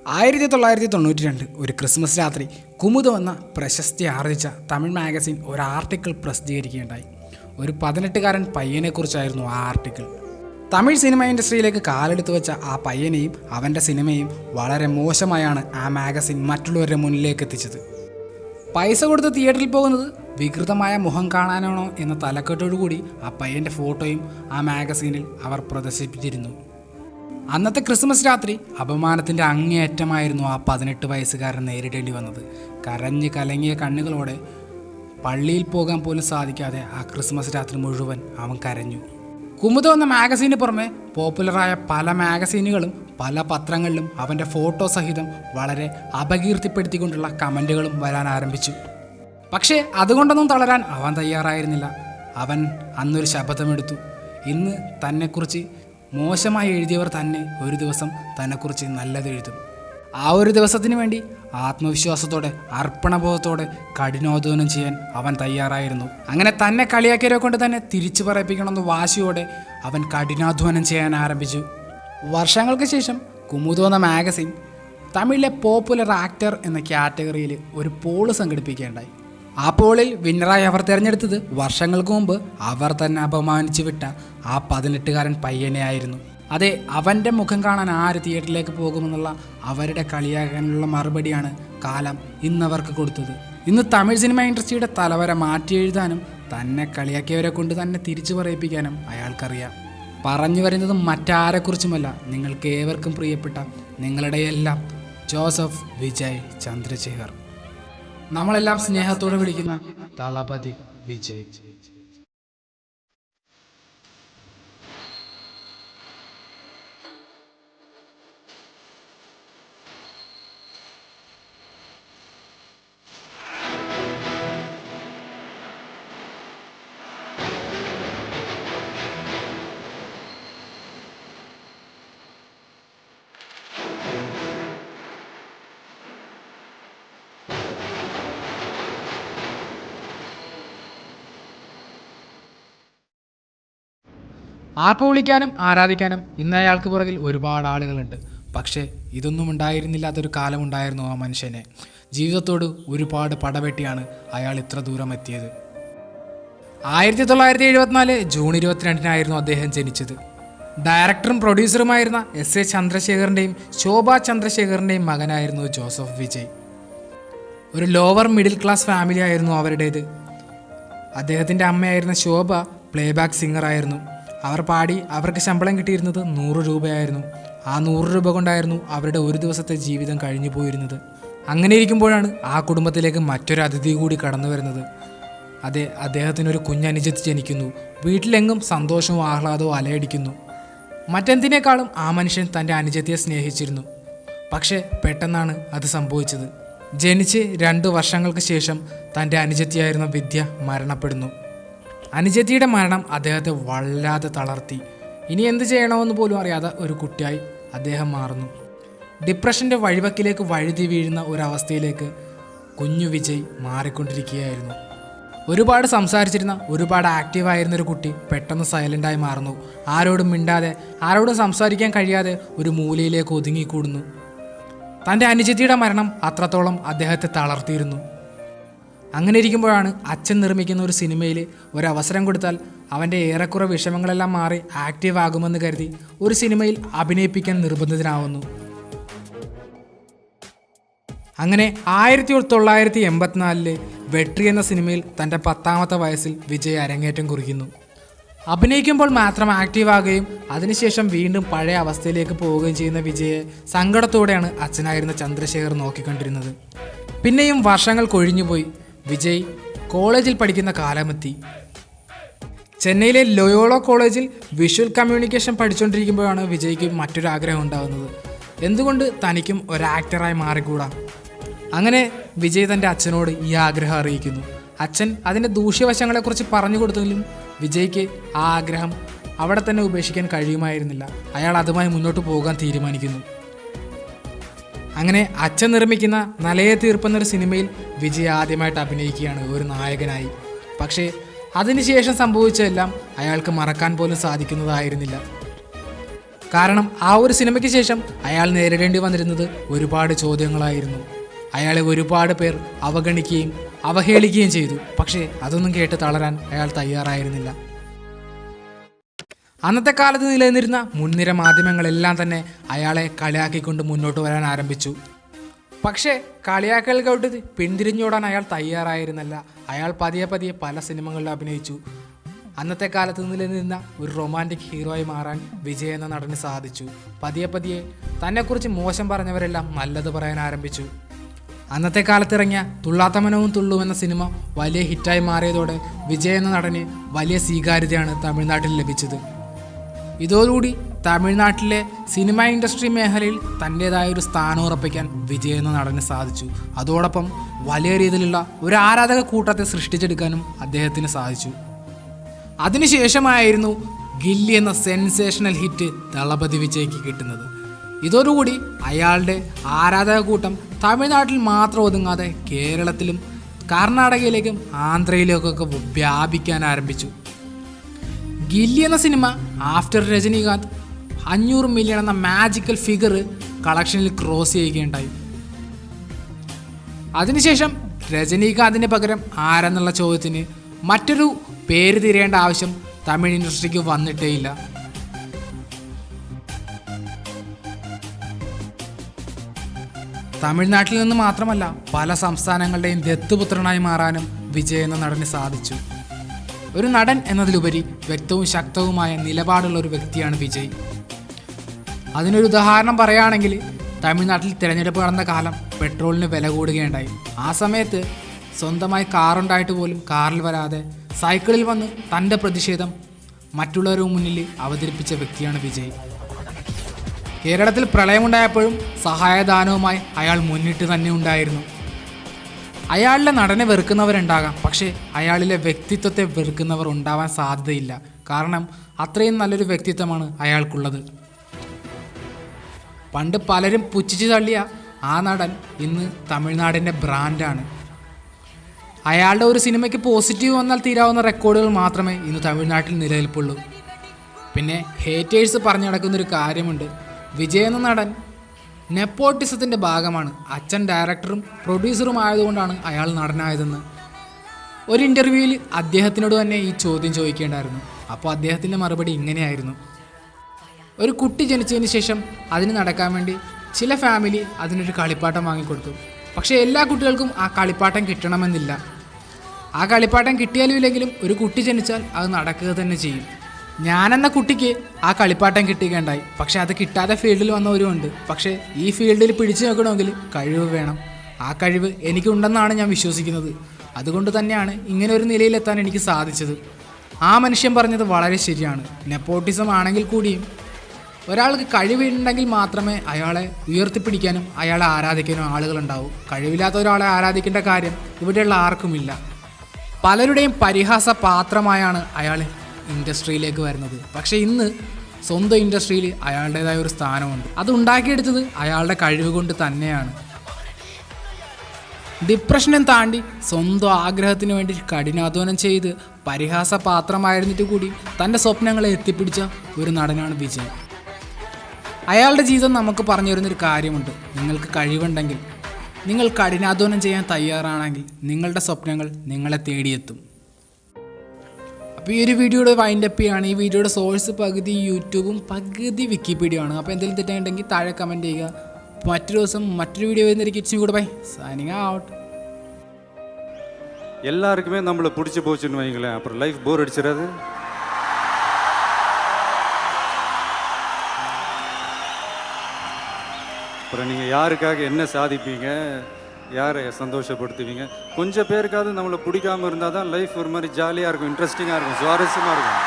1992 ഒരു ക്രിസ്മസ് രാത്രി കുമുദം എന്ന പ്രശസ്തി ആർജിച്ച തമിഴ് മാഗസിൻ ഒരു ആർട്ടിക്കിൾ പ്രസിദ്ധീകരിക്കുകയുണ്ടായി. ഒരു 18-കാരൻ പയ്യനെക്കുറിച്ചായിരുന്നു ആ ആർട്ടിക്കിൾ. തമിഴ് സിനിമ ഇൻഡസ്ട്രിയിലേക്ക് കാലെടുത്തു വെച്ച ആ പയ്യനെയും അവൻ്റെ സിനിമയും വളരെ മോശമായാണ് ആ മാഗസിൻ മറ്റുള്ളവരുടെ മുന്നിലേക്ക് എത്തിച്ചത്. പൈസ കൊടുത്ത് തിയേറ്ററിൽ പോകുന്നത് വികൃതമായ മുഖം കാണാനാണോ എന്ന തലക്കെട്ടോടുകൂടി ആ പയ്യൻ്റെ ഫോട്ടോയും ആ മാഗസീനിൽ അവർ പ്രദർശിപ്പിച്ചിരുന്നു. അന്നത്തെ ക്രിസ്മസ് രാത്രി അപമാനത്തിൻ്റെ അങ്ങേയറ്റമായിരുന്നു ആ 18 വയസ്സുകാരൻ നേരിടേണ്ടി വന്നത്. കരഞ്ഞ് കലങ്ങിയ കണ്ണുകളോടെ പള്ളിയിൽ പോകാൻ പോലും സാധിക്കാതെ ആ ക്രിസ്മസ് രാത്രി മുഴുവൻ അവൻ കരഞ്ഞു. കുമുദം എന്ന മാഗസീന് പുറമെ പോപ്പുലറായ പല മാഗസീനുകളും പല പത്രങ്ങളിലും അവൻ്റെ ഫോട്ടോ സഹിതം വളരെ അപകീർത്തിപ്പെടുത്തിക്കൊണ്ടുള്ള കമൻറ്റുകളും വരാൻ ആരംഭിച്ചു. പക്ഷേ അതുകൊണ്ടൊന്നും തളരാൻ അവൻ തയ്യാറായിരുന്നില്ല. അവൻ അന്നൊരു ശപഥമെടുത്തു. ഇന്ന് തന്നെക്കുറിച്ച് മോശമായി എഴുതിയവർ തന്നെ ഒരു ദിവസം തന്നെക്കുറിച്ച് നല്ലതെഴുതും. ആ ഒരു ദിവസത്തിന് വേണ്ടി ആത്മവിശ്വാസത്തോടെ അർപ്പണബോധത്തോടെ കഠിനാധ്വാനം ചെയ്യാൻ അവൻ തയ്യാറായിരുന്നു. അങ്ങനെ തന്നെ കളിയാക്കിയവരെ കൊണ്ട് തന്നെ തിരിച്ചു പറയിപ്പിക്കണമെന്ന് വാശിയോടെ അവൻ കഠിനാധ്വാനം ചെയ്യാൻ ആരംഭിച്ചു. വർഷങ്ങൾക്ക് ശേഷം കുമുദം എന്ന മാഗസിൻ തമിഴിലെ പോപ്പുലർ ആക്ടർ എന്ന കാറ്റഗറിയിൽ ഒരു പോള് സംഘടിപ്പിക്കുകയുണ്ടായി. ആ പോളിൽ വിന്നറായി അവർ തിരഞ്ഞെടുത്തത് വർഷങ്ങൾക്ക് മുമ്പ് അവർ തന്നെ അപമാനിച്ചു വിട്ട ആ 18-കാരൻ പയ്യനെ ആയിരുന്നു. അതെ, അവൻ്റെ മുഖം കാണാൻ ആര് തിയേറ്ററിലേക്ക് പോകുമെന്നുള്ള അവരുടെ കളിയാക്കാനുള്ള മറുപടിയാണ് കാലം ഇന്നവർക്ക് കൊടുത്തത്. ഇന്ന് തമിഴ് സിനിമ ഇൻഡസ്ട്രിയുടെ തലവര മാറ്റി എഴുതാനും തന്നെ കളിയാക്കിയവരെ കൊണ്ട് തന്നെ തിരിച്ചു പറയിപ്പിക്കാനും അയാൾക്കറിയാം. പറഞ്ഞു വരുന്നത് മറ്റാരെക്കുറിച്ചുമല്ല, നിങ്ങൾക്ക് ഏവർക്കും പ്രിയപ്പെട്ട നിങ്ങളുടെ എല്ലാം ജോസഫ് വിജയ് ചന്ദ്രശേഖർ. നമ്മളെല്ലാം സ്നേഹത്തോടെ വിളിക്കുന്ന തളപതി വിജയ്. ആർപ്പ് വിളിക്കാനും ആരാധിക്കാനും ഇന്ന് അയാൾക്ക് പുറകിൽ ഒരുപാട് ആളുകളുണ്ട്. പക്ഷേ ഇതൊന്നും ഉണ്ടായിരുന്നില്ലാത്തൊരു കാലമുണ്ടായിരുന്നു ആ മനുഷ്യനെ. ജീവിതത്തോട് ഒരുപാട് പടവെട്ടിയാണ് അയാൾ ഇത്ര ദൂരം എത്തിയത്. 1974 ജൂൺ 22-നായിരുന്നു അദ്ദേഹം ജനിച്ചത്. ഡയറക്ടറും പ്രൊഡ്യൂസറുമായിരുന്ന എസ് എ ചന്ദ്രശേഖറിൻ്റെയും ശോഭ ചന്ദ്രശേഖറിൻ്റെയും മകനായിരുന്നു ജോസഫ് വിജയ്. ഒരു ലോവർ മിഡിൽ ക്ലാസ് ഫാമിലി ആയിരുന്നു അവരുടേത്. അദ്ദേഹത്തിൻ്റെ അമ്മയായിരുന്ന ശോഭ പ്ലേബാക്ക് സിംഗറായിരുന്നു. അവർ പാടി അവർക്ക് ശമ്പളം കിട്ടിയിരുന്നത് 100 രൂപയായിരുന്നു. ആ 100 രൂപ കൊണ്ടായിരുന്നു അവരുടെ ഒരു ദിവസത്തെ ജീവിതം കഴിഞ്ഞു പോയിരുന്നത്. അങ്ങനെ ഇരിക്കുമ്പോഴാണ് ആ കുടുംബത്തിലേക്ക് മറ്റൊരു അതിഥി കൂടി കടന്നു വരുന്നത്. അതെ, അദ്ദേഹത്തിനൊരു കുഞ്ഞനുജത്തി ജനിക്കുന്നു. വീട്ടിലെങ്ങും സന്തോഷവും ആഹ്ലാദവും അലയടിക്കുന്നു. മറ്റെന്തിനേക്കാളും ആ മനുഷ്യൻ തൻ്റെ അനുജത്തിയെ സ്നേഹിച്ചിരുന്നു. പക്ഷേ പെട്ടെന്നാണ് അത് സംഭവിച്ചത്. ജനിച്ച് 2 വർഷങ്ങൾക്ക് ശേഷം തൻ്റെ അനുജത്തിയായിരുന്ന വിദ്യ മരണപ്പെടുന്നു. അനുജത്തിയുടെ മരണം അദ്ദേഹത്തെ വല്ലാതെ തളർത്തി. ഇനി എന്ത് ചെയ്യണമെന്ന് പോലും അറിയാതെ ഒരു കുട്ടിയായി അദ്ദേഹം മാറുന്നു. ഡിപ്രഷൻ്റെ വഴിവക്കിലേക്ക് വഴുതി വീഴുന്ന ഒരവസ്ഥയിലേക്ക് കുഞ്ഞു വിജയ് മാറിക്കൊണ്ടിരിക്കുകയായിരുന്നു. ഒരുപാട് സംസാരിച്ചിരുന്ന ഒരുപാട് ആക്റ്റീവായിരുന്നൊരു കുട്ടി പെട്ടെന്ന് സൈലൻ്റായി മാറുന്നു. ആരോടും മിണ്ടാതെ ആരോടും സംസാരിക്കാൻ കഴിയാതെ ഒരു മൂലയിലേക്ക് ഒതുങ്ങിക്കൂടുന്നു. തൻ്റെ അനുജത്തിയുടെ മരണം അത്രത്തോളം അദ്ദേഹത്തെ തളർത്തിയിരുന്നു. അങ്ങനെ ഇരിക്കുമ്പോഴാണ് അച്ഛൻ നിർമ്മിക്കുന്ന ഒരു സിനിമയിൽ ഒരവസരം കൊടുത്താൽ അവൻ്റെ ഏറെക്കുറെ വിഷമങ്ങളെല്ലാം മാറി ആക്റ്റീവ് ആകുമെന്ന് കരുതി ഒരു സിനിമയിൽ അഭിനയിപ്പിക്കാൻ നിർബന്ധിതനാവുന്നു. അങ്ങനെ 1984 വെട്രി എന്ന സിനിമയിൽ തൻ്റെ 10ാമത്തെ വയസ്സിൽ വിജയ് അരങ്ങേറ്റം കുറിക്കുന്നു. അഭിനയിക്കുമ്പോൾ മാത്രം ആക്റ്റീവ് ആകുകയും അതിനുശേഷം വീണ്ടും പഴയ അവസ്ഥയിലേക്ക് പോവുകയും ചെയ്യുന്ന വിജയെ സങ്കടത്തോടെയാണ് അച്ഛനായിരുന്ന ചന്ദ്രശേഖർ നോക്കിക്കൊണ്ടിരുന്നത്. പിന്നെയും വർഷങ്ങൾ കൊഴിഞ്ഞുപോയി. വിജയ് കോളേജിൽ പഠിക്കുന്ന കാലമെത്തി. ചെന്നൈയിലെ ലൊയോള കോളേജിൽ വിഷ്വൽ കമ്മ്യൂണിക്കേഷൻ പഠിച്ചുകൊണ്ടിരിക്കുമ്പോഴാണ് വിജയ്ക്ക് മറ്റൊരു ആഗ്രഹം ഉണ്ടാകുന്നത്. എന്തുകൊണ്ട് തനിക്കും ഒരു ആക്ടറായി മാറിക്കൂടാ? അങ്ങനെ വിജയ് തൻ്റെ അച്ഛനോട് ഈ ആഗ്രഹം അറിയിക്കുന്നു. അച്ഛൻ അതിൻ്റെ ദൂഷ്യവശങ്ങളെക്കുറിച്ച് പറഞ്ഞു കൊടുത്തെങ്കിലും വിജയ്ക്ക് ആ ആഗ്രഹം അവിടെ തന്നെ ഉപേക്ഷിക്കാൻ കഴിയുമായിരുന്നില്ല. അയാൾ അതുമായി മുന്നോട്ട് പോകാൻ തീരുമാനിക്കുന്നു. അങ്ങനെ അച്ഛൻ നിർമ്മിക്കുന്ന നലയെ തീർപ്പെന്നൊരു സിനിമയിൽ വിജയ് ആദ്യമായിട്ട് അഭിനയിക്കുകയാണ് ഒരു നായകനായി. പക്ഷേ അതിനുശേഷം സംഭവിച്ചതെല്ലാം അയാൾക്ക് മറക്കാൻ പോലും സാധിക്കുന്നതായിരുന്നില്ല. കാരണം ആ ഒരു സിനിമയ്ക്ക് ശേഷം അയാൾ നേരിടേണ്ടി വന്നിരുന്നത് ഒരുപാട് ചോദ്യങ്ങളായിരുന്നു. അയാളെ ഒരുപാട് പേർ അവഗണിക്കുകയും അവഹേളിക്കുകയും ചെയ്തു. പക്ഷേ അതൊന്നും കേട്ട് തളരാൻ അയാൾ തയ്യാറായിരുന്നില്ല. അന്നത്തെ കാലത്ത് നിലനിന്നിരുന്ന മുൻനിര മാധ്യമങ്ങളെല്ലാം തന്നെ അയാളെ കളിയാക്കിക്കൊണ്ട് മുന്നോട്ട് വരാൻ ആരംഭിച്ചു. പക്ഷേ കളിയാക്കലുകൾക്ക് പിന്തിരിഞ്ഞോടാൻ അയാൾ തയ്യാറായിരുന്നില്ല. അയാൾ പതിയെ പതിയെ പല സിനിമകളിൽ അഭിനയിച്ചു. അന്നത്തെ കാലത്ത് നിലനിന്ന ഒരു റൊമാൻറ്റിക് ഹീറോയി മാറാൻ വിജയ് എന്ന നടന് സാധിച്ചു. പതിയെ പതിയെ തന്നെക്കുറിച്ച് മോശം പറഞ്ഞവരെല്ലാം നല്ലത് പറയാൻ ആരംഭിച്ചു. അന്നത്തെ കാലത്ത് ഇറങ്ങിയ തുള്ളാത്ത മനവും തുള്ളു എന്ന സിനിമ വലിയ ഹിറ്റായി മാറിയതോടെ വിജയ് എന്ന നടന് വലിയ സ്വീകാര്യതയാണ് തമിഴ്നാട്ടിൽ ലഭിച്ചത്. ഇതോടുകൂടി തമിഴ്നാട്ടിലെ സിനിമ ഇൻഡസ്ട്രി മേഖലയിൽ തൻ്റേതായ ഒരു സ്ഥാനം ഉറപ്പിക്കാൻ വിജയ് എന്ന നടന് സാധിച്ചു. അതോടൊപ്പം വലിയ രീതിയിലുള്ള ഒരു ആരാധക കൂട്ടത്തെ സൃഷ്ടിച്ചെടുക്കാനും അദ്ദേഹത്തിന് സാധിച്ചു. അതിനുശേഷമായിരുന്നു ഗില്ലി എന്ന സെൻസേഷണൽ ഹിറ്റ് ദളപതി വിജയ്ക്ക് കിട്ടുന്നത്. ഇതോടുകൂടി അയാളുടെ ആരാധക കൂട്ടം തമിഴ്നാട്ടിൽ മാത്രം ഒതുങ്ങാതെ കേരളത്തിലും കർണാടകയിലേക്കും ആന്ധ്രയിലേക്കൊക്കെ വ്യാപിക്കാൻ ആരംഭിച്ചു. ഗില്ലി എന്ന സിനിമ ആഫ്റ്റർ രജനീകാന്ത് 500 മില്യൺ എന്ന മാജിക്കൽ ഫിഗർ കളക്ഷനിൽ ക്രോസ് ചെയ്യുകയുണ്ടായി. അതിനുശേഷം രജനീകാന്തിന് പകരം ആരെന്നുള്ള ചോദ്യത്തിന് മറ്റൊരു പേര് തിരയേണ്ട ആവശ്യം തമിഴ് ഇൻഡസ്ട്രിക്ക് വന്നിട്ടേയില്ല. തമിഴ്നാട്ടിൽ നിന്ന് മാത്രമല്ല പല സംസ്ഥാനങ്ങളുടെയും ദത്തുപുത്രനായി മാറാനും വിജയ് എന്ന നടന് സാധിച്ചു. ഒരു നടൻ എന്നതിലുപരി വ്യക്തവും ശക്തവുമായ നിലപാടുള്ള ഒരു വ്യക്തിയാണ് വിജയ്. അതിനൊരു ഉദാഹരണം പറയുകയാണെങ്കിൽ തമിഴ്നാട്ടിൽ തിരഞ്ഞെടുപ്പ് നടന്ന കാലം പെട്രോളിന് വില കൂടുകയുണ്ടായി. ആ സമയത്ത് സ്വന്തമായി കാറുണ്ടായിട്ട് പോലും കാറിൽ വരാതെ സൈക്കിളിൽ വന്ന് തൻ്റെ പ്രതിഷേധം മറ്റുള്ളവരുടെ മുന്നിൽ അവതരിപ്പിച്ച വ്യക്തിയാണ് വിജയ്. കേരളത്തിൽ പ്രളയമുണ്ടായപ്പോഴും സഹായദാനവുമായി അയാൾ മുന്നിട്ട് തന്നെ ഉണ്ടായിരുന്നു. അയാളിലെ നടനെ വെറുക്കുന്നവരുണ്ടാകാം, പക്ഷേ അയാളിലെ വ്യക്തിത്വത്തെ വെറുക്കുന്നവർ ഉണ്ടാവാൻ സാധ്യതയില്ല. കാരണം അത്രയും നല്ലൊരു വ്യക്തിത്വമാണ് അയാൾക്കുള്ളത്. പണ്ട് പലരും പുച്ഛിച്ചു തള്ളിയ ആ നടൻ ഇന്ന് തമിഴ്നാടിൻ്റെ ബ്രാൻഡാണ്. അയാളുടെ ഒരു സിനിമയ്ക്ക് പോസിറ്റീവ് വന്നാൽ തീരാവുന്ന റെക്കോർഡുകൾ മാത്രമേ ഇന്ന് തമിഴ്നാട്ടിൽ നിലനിൽപ്പുള്ളൂ. പിന്നെ ഹേറ്റേഴ്സ് പറഞ്ഞു നടക്കുന്നൊരു കാര്യമുണ്ട്. വിജയ് എന്ന നടൻ നെപ്പോട്ടിസത്തിൻ്റെ ഭാഗമാണ്. അച്ഛൻ ഡയറക്ടറും പ്രൊഡ്യൂസറും ആയതുകൊണ്ടാണ് അയാൾ നടനായതെന്ന് ഒരു ഇൻ്റർവ്യൂവിൽ അദ്ദേഹത്തിനോട് തന്നെ ഈ ചോദ്യം ചോദിക്കേണ്ടായിരുന്നു. അപ്പോൾ അദ്ദേഹത്തിൻ്റെ മറുപടി ഇങ്ങനെയായിരുന്നു: ഒരു കുട്ടി ജനിച്ചതിന് ശേഷം അതിന് നടക്കാൻ വേണ്ടി ചില ഫാമിലി അതിനൊരു കളിപ്പാട്ടം വാങ്ങിക്കൊടുത്തു. പക്ഷേ എല്ലാ കുട്ടികൾക്കും ആ കളിപ്പാട്ടം കിട്ടണമെന്നില്ല. ആ കളിപ്പാട്ടം കിട്ടിയാലും ഇല്ലെങ്കിലും ഒരു കുട്ടി ജനിച്ചാൽ അത് നടക്കുക തന്നെ ചെയ്യും. ഞാനെന്ന കുട്ടിക്ക് ആ കളിപ്പാട്ടം കിട്ടുകയുണ്ടായി. പക്ഷേ അത് കിട്ടാതെ ഫീൽഡിൽ വന്നവരുമുണ്ട്. പക്ഷേ ഈ ഫീൽഡിൽ പിടിച്ചു നോക്കണമെങ്കിൽ കഴിവ് വേണം. ആ കഴിവ് എനിക്കുണ്ടെന്നാണ് ഞാൻ വിശ്വസിക്കുന്നത്. അതുകൊണ്ട് തന്നെയാണ് ഇങ്ങനെ ഒരു നിലയിലെത്താൻ എനിക്ക് സാധിച്ചത്. ആ മനുഷ്യൻ പറഞ്ഞത് വളരെ ശരിയാണ്. നെപ്പോട്ടിസം ആണെങ്കിൽ കൂടിയും ഒരാൾക്ക് കഴിവുണ്ടെങ്കിൽ മാത്രമേ അയാളെ ഉയർത്തിപ്പിടിക്കാനും അയാളെ ആരാധിക്കാനും ആളുകളുണ്ടാവൂ. കഴിവില്ലാത്ത ഒരാളെ ആരാധിക്കേണ്ട കാര്യം ഇവിടെയുള്ള ആർക്കുമില്ല. പലരുടെയും പരിഹാസ പാത്രമായാണ് അയാൾ ഇൻഡസ്ട്രിയിലേക്ക് വരുന്നത്. പക്ഷേ ഇന്ന് സ്വന്തം ഇൻഡസ്ട്രിയിൽ അയാളുടേതായ ഒരു സ്ഥാനമുണ്ട്. അത് ഉണ്ടാക്കിയെടുത്തത് അയാളുടെ കഴിവ് കൊണ്ട് തന്നെയാണ്. ഡിപ്രഷനും താണ്ടി സ്വന്തം ആഗ്രഹത്തിന് വേണ്ടി കഠിനാധ്വാനം ചെയ്ത് പരിഹാസ പാത്രമായിരുന്നിട്ട് കൂടി തൻ്റെ സ്വപ്നങ്ങളെ എത്തിപ്പിടിച്ച ഒരു നടനാണ് വിജയ്. അയാളുടെ ജീവിതം നമുക്ക് പറഞ്ഞു തരുന്നൊരു കാര്യമുണ്ട്. നിങ്ങൾക്ക് കഴിവുണ്ടെങ്കിൽ, നിങ്ങൾ കഠിനാധ്വാനം ചെയ്യാൻ തയ്യാറാണെങ്കിൽ നിങ്ങളുടെ സ്വപ്നങ്ങൾ നിങ്ങളെ തേടിയെത്തും. അപ്പോൾ ഈ ഒരു വീഡിയോയുടെ വൈൻഡപ്പ് ചെയ്യാണ്. ഈ വീഡിയോയുടെ സോഴ്സ് പകുതി യൂട്യൂബും പകുതി വിക്കിപീഡിയ ആണ്. അപ്പോൾ എന്തെങ്കിലും തെറ്റുണ്ടെങ്കിൽ താഴെ കമൻറ്റ് ചെയ്യുക. മറ്റൊരു ദിവസം മറ്റൊരു വീഡിയോ വരുന്നതിലേക്ക് ഇറ്റ്സ് മീ കൂടെ ബൈ സൈനിങ് ഔട്ട്. எல்லாருக்குமே நம்மளை பிடிச்சி போச்சுன்னு வைங்களேன், அப்புறம் லைஃப் போர் அடிச்சிடாது. அப்புறம் நீங்கள் யாருக்காக என்ன சாதிப்பீங்க, யாரை சந்தோஷப்படுத்துவீங்க? கொஞ்சம் பேருக்காவது நம்மளை பிடிக்காமல் இருந்தால் தான் லைஃப் ஒரு மாதிரி ஜாலியாக இருக்கும், இன்ட்ரெஸ்டிங்காக இருக்கும், சுவாரஸ்யமாக இருக்கும்.